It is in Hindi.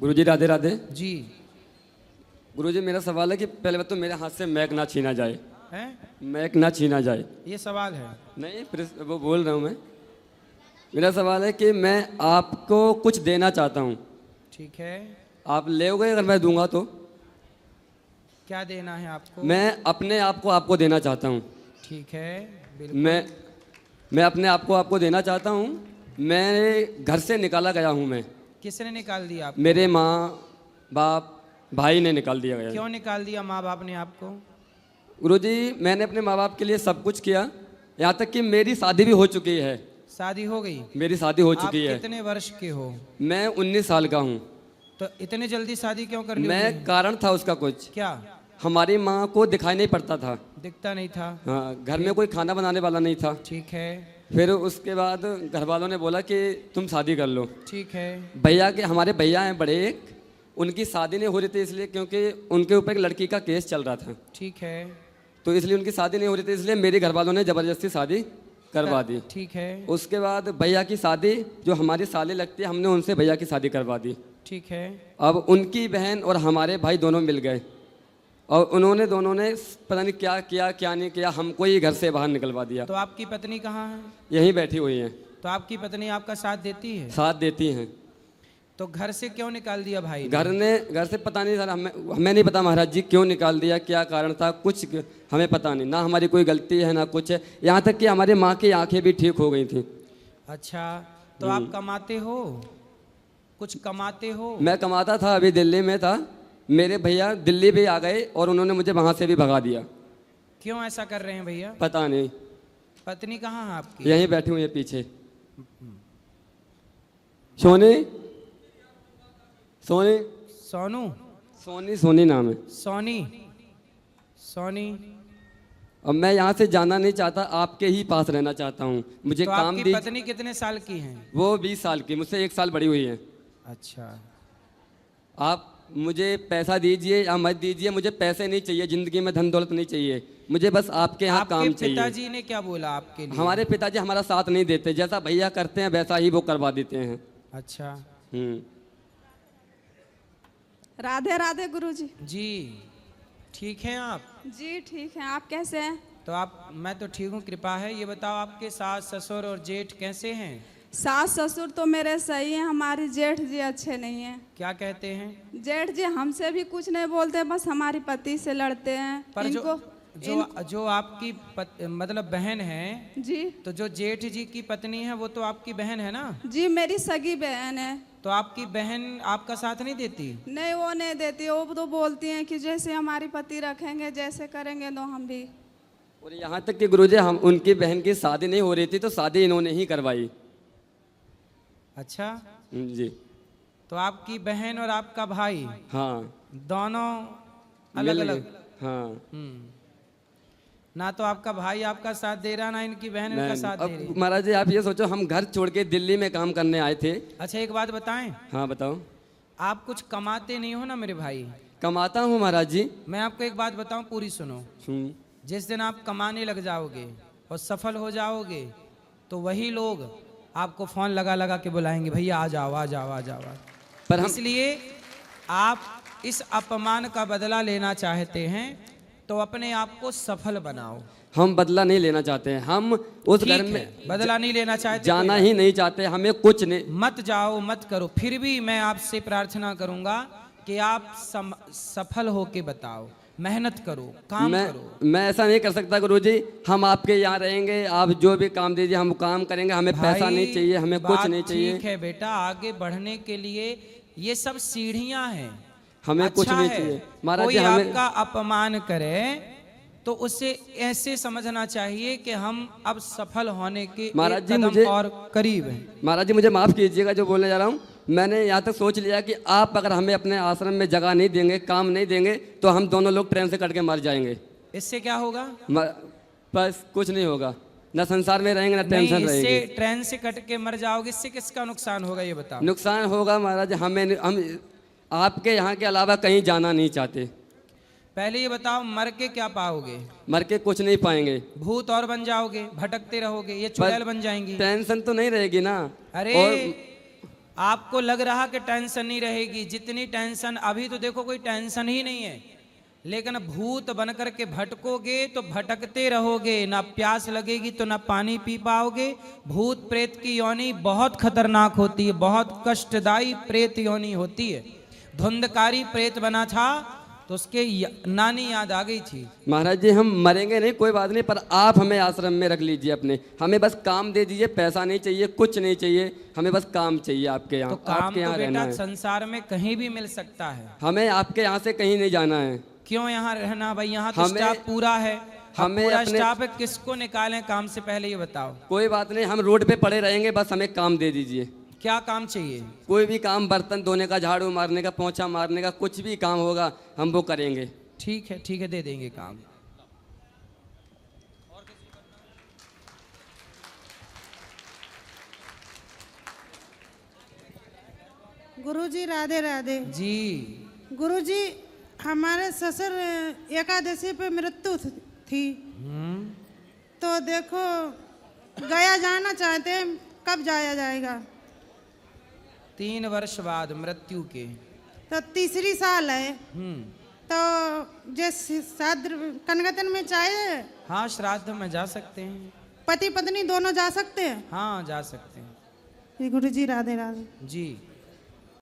गुरुजी राधे राधे। जी। गुरुजी मेरा सवाल है कि पहले बात तो मेरे हाथ से मैक ना छीना जाए। हैं? मैक ना छीना जाए। ये सवाल है? नहीं, फिर वो बोल रहा हूँ मैं। मेरा सवाल है कि मैं आपको कुछ देना चाहता हूँ। ठीक है। आप लेओगे अगर मैं दूंगा तो? क्या देना है आपको? मैं अपने आप को आपको देना चाहता हूँ। ठीक है, बिल्कुल। मैं अपने आप को आपको देना चाहता हूँ। मेरे घर से निकाला गया हूँ मैं। किसने निकाल दिया आपको? मेरे माँ बाप भाई ने निकाल दिया गया। क्यों निकाल दिया माँ बाप ने आपको? गुरुजी मैंने अपने माँ बाप के लिए सब कुछ किया, यहाँ तक कि मेरी शादी भी हो चुकी है। शादी हो गई? मेरी शादी हो चुकी है। आप कितने वर्ष के हो? मैं 19 साल का हूँ। तो इतने जल्दी शादी क्यों कर ली? मैं कारण था उसका कुछ। क्या? हमारी माँ को दिखाई नहीं पड़ता था। दिखता नहीं था? हाँ, घर में कोई खाना बनाने वाला नहीं था। ठीक है। फिर उसके बाद घर वालों ने बोला कि तुम शादी कर लो। ठीक है। भैया के, हमारे भैया हैं बड़े एक, उनकी शादी नहीं हो रही थी इसलिए क्योंकि उनके ऊपर एक लड़की का केस चल रहा था। ठीक है। तो इसलिए उनकी शादी नहीं हो रही थी, इसलिए मेरे घर वालों ने ज़बरदस्ती शादी करवा दी। ठीक है। उसके बाद भैया की शादी, जो हमारी साली लगती है, हमने उनसे भैया की शादी करवा दी। ठीक है। अब उनकी बहन और हमारे भाई दोनों मिल गए और उन्होंने दोनों ने पता नहीं क्या किया क्या नहीं किया, हमको ही घर से बाहर निकलवा दिया। तो आपकी पत्नी कहाँ है? यहीं बैठी हुई हैं। तो आपकी पत्नी आपका साथ देती है? साथ देती हैं। तो घर से क्यों निकाल दिया भाई घर से पता नहीं सर, हमें नहीं पता महाराज जी क्यों निकाल दिया, क्या कारण था, कुछ हमें पता नहीं। ना हमारी कोई गलती है ना कुछ है, यहाँ तक कि हमारे माँ की आंखें भी ठीक हो गई थी। अच्छा, तो आप कमाते हो? कुछ कमाते हो? मैं कमाता था, अभी दिल्ली में था। मेरे भैया दिल्ली भी आ गए और उन्होंने मुझे वहाँ से भी भगा दिया। क्यों ऐसा कर रहे हैं भैया? पता नहीं। पत्नी कहाँ है आपकी? यहीं बैठी हुई है पीछे। सोनी सोनी सोनू? सोनी नाम है। सोनी? सोनी? अब मैं यहाँ से जाना नहीं चाहता, आपके ही पास रहना चाहता हूँ। मुझे तो काम आपकी पत्नी कितने साल की हैं? वो 20 साल की, मुझसे 1 साल बड़ी हुई है। अच्छा। आप मुझे पैसा दीजिए या मत दीजिए, मुझे पैसे नहीं चाहिए, जिंदगी में धन दौलत नहीं चाहिए, मुझे बस आपके यहाँ काम चाहिए। आपके पिताजी ने क्या बोला आपके लिए? हमारे पिताजी हमारा साथ नहीं देते, जैसा भैया करते हैं वैसा ही वो करवा देते हैं। अच्छा। राधे राधे गुरुजी। जी, ठीक हैं आप? जी ठीक है, आप कैसे हैं? तो मैं तो ठीक हूँ, कृपा है। ये बताओ आपके सास ससुर और जेठ कैसे हैं? सास ससुर तो मेरे सही हैं, हमारी जेठ जी अच्छे नहीं हैं। क्या कहते हैं? जेठ जी हमसे भी कुछ नहीं बोलते, बस हमारी पति से लड़ते हैं। पर जो आपकी मतलब बहन है जी, तो जो जेठ जी की पत्नी है वो तो आपकी बहन है ना? जी मेरी सगी बहन है। तो आपकी बहन आपका साथ नहीं देती? नहीं, वो नहीं देती। वो तो बोलती हैं कि जैसे हमारी पति रखेंगे, जैसे करेंगे तो हम भी। और यहाँ तक कि गुरुजी, हम उनकी बहन की शादी नहीं हो रही थी तो शादी इन्होंने ही करवाई। अच्छा जी। तो आपकी बहन और आपका भाई, हाँ, दोनों अलग अलग? हाँ। ना तो आपका भाई आपका साथ दे रहा, ना इनकी बहन इनका साथ दे रही। महाराज जी आप ये सोचो, हम घर छोड़ के दिल्ली में काम करने आए थे। अच्छा, एक बात बताएं? हाँ बताओ। आप कुछ कमाते नहीं हो ना मेरे भाई? कमाता हूँ महाराज जी। मैं आपको एक बात बताऊं, पूरी सुनो। जिस दिन आप कमाने लग जाओगे और सफल हो जाओगे तो वही लोग आपको फोन लगा लगा के बुलाएंगे, भैया आ जाओ आ जाओ आ जाओ। पर इसलिए आप इस अपमान का बदला लेना चाहते हैं तो अपने आप को सफल बनाओ। हम बदला नहीं लेना चाहते हैं, हम उस घर में बदला नहीं लेना चाहते, जाना ही नहीं चाहते, हमें कुछ नहीं। मत जाओ मत करो, फिर भी मैं आपसे प्रार्थना करूंगा कि आप सफल होके बताओ, मेहनत करो, काम करो। मैं ऐसा नहीं कर सकता गुरुजी, हम आपके यहाँ रहेंगे, आप जो भी काम दीजिए हम काम करेंगे, हमें पैसा नहीं चाहिए, हमें कुछ नहीं चाहिए। ठीक है बेटा, आगे बढ़ने के लिए ये सब सीढ़ियां हैं, हमें कुछ नहीं चाहिए। महाराज कोई जी आपका अपमान करे तो उसे ऐसे समझना चाहिए कि हम अब सफल होने के महाराज जी मुझे और करीब हैं। महाराज जी मुझे माफ कीजिएगा जो बोलने जा रहा हूँ। मैंने यहाँ तक सोच लिया कि आप अगर हमें अपने आश्रम में जगह नहीं देंगे, काम नहीं देंगे, तो हम दोनों लोग ट्रेन से कट के मर जाएंगे। इससे क्या होगा? बस कुछ नहीं होगा, ना संसार में रहेंगे ना टेंशन रहेगी। इससे ट्रेन से कट के मर जाओगे, इससे किसका नुकसान होगा ये बताओ? नुकसान होगा महाराज, हम आपके यहाँ के अलावा कहीं जाना नहीं चाहते। पहले ये बताओ, मर के क्या पाओगे? मर के कुछ नहीं पाएंगे। भूत और बन जाओगे, भटकते रहोगे, ये चुड़ैल बन जाएंगी। टेंशन तो नहीं रहेगी ना। अरे आपको लग रहा कि टेंशन नहीं रहेगी, जितनी टेंशन अभी तो देखो कोई टेंशन ही नहीं है, लेकिन भूत बनकर के भटकोगे तो भटकते रहोगे, ना प्यास लगेगी तो ना पानी पी पाओगे। भूत प्रेत की योनि बहुत खतरनाक होती है, बहुत कष्टदायी प्रेत योनि होती है। धुंधकारी प्रेत बना था तो उसके नानी याद आ गई थी। महाराज जी हम मरेंगे नहीं कोई बात नहीं, पर आप हमें आश्रम में रख लीजिए अपने, हमें बस काम दे दीजिए, पैसा नहीं चाहिए, कुछ नहीं चाहिए, हमें बस काम चाहिए आपके यहाँ। तो काम आपके यहाँ तो रहना बेटा है, संसार में कहीं भी मिल सकता है, हमें आपके यहाँ से कहीं नहीं जाना है। क्यों यहाँ रहना भाई, यहाँ तो हमें- स्टाफ पूरा है। हमें पूरा अपने- स्टाफ है, किसको निकालें काम से पहले ये बताओ। कोई बात नहीं, हम रोड पे पड़े रहेंगे, बस हमें काम दे दीजिए। क्या काम चाहिए? कोई भी काम, बर्तन धोने का, झाड़ू मारने का, पोंछा मारने का, कुछ भी काम होगा हम वो करेंगे। ठीक है दे देंगे काम। गुरुजी राधे राधे। जी गुरुजी हमारे ससुर एकादशी पे मृत्यु थी, तो देखो गया जाना चाहते हैं, कब जाया जाएगा? 3 वर्ष बाद मृत्यु के। तो तीसरी साल है, हम्म, तो जैसे श्राद्ध कनगतन में चाहिए, हाँ श्राद्ध में जा सकते हैं। पति पत्नी दोनों जा सकते हैं? हाँ जा सकते हैं। गुरुजी राधे राधे। जी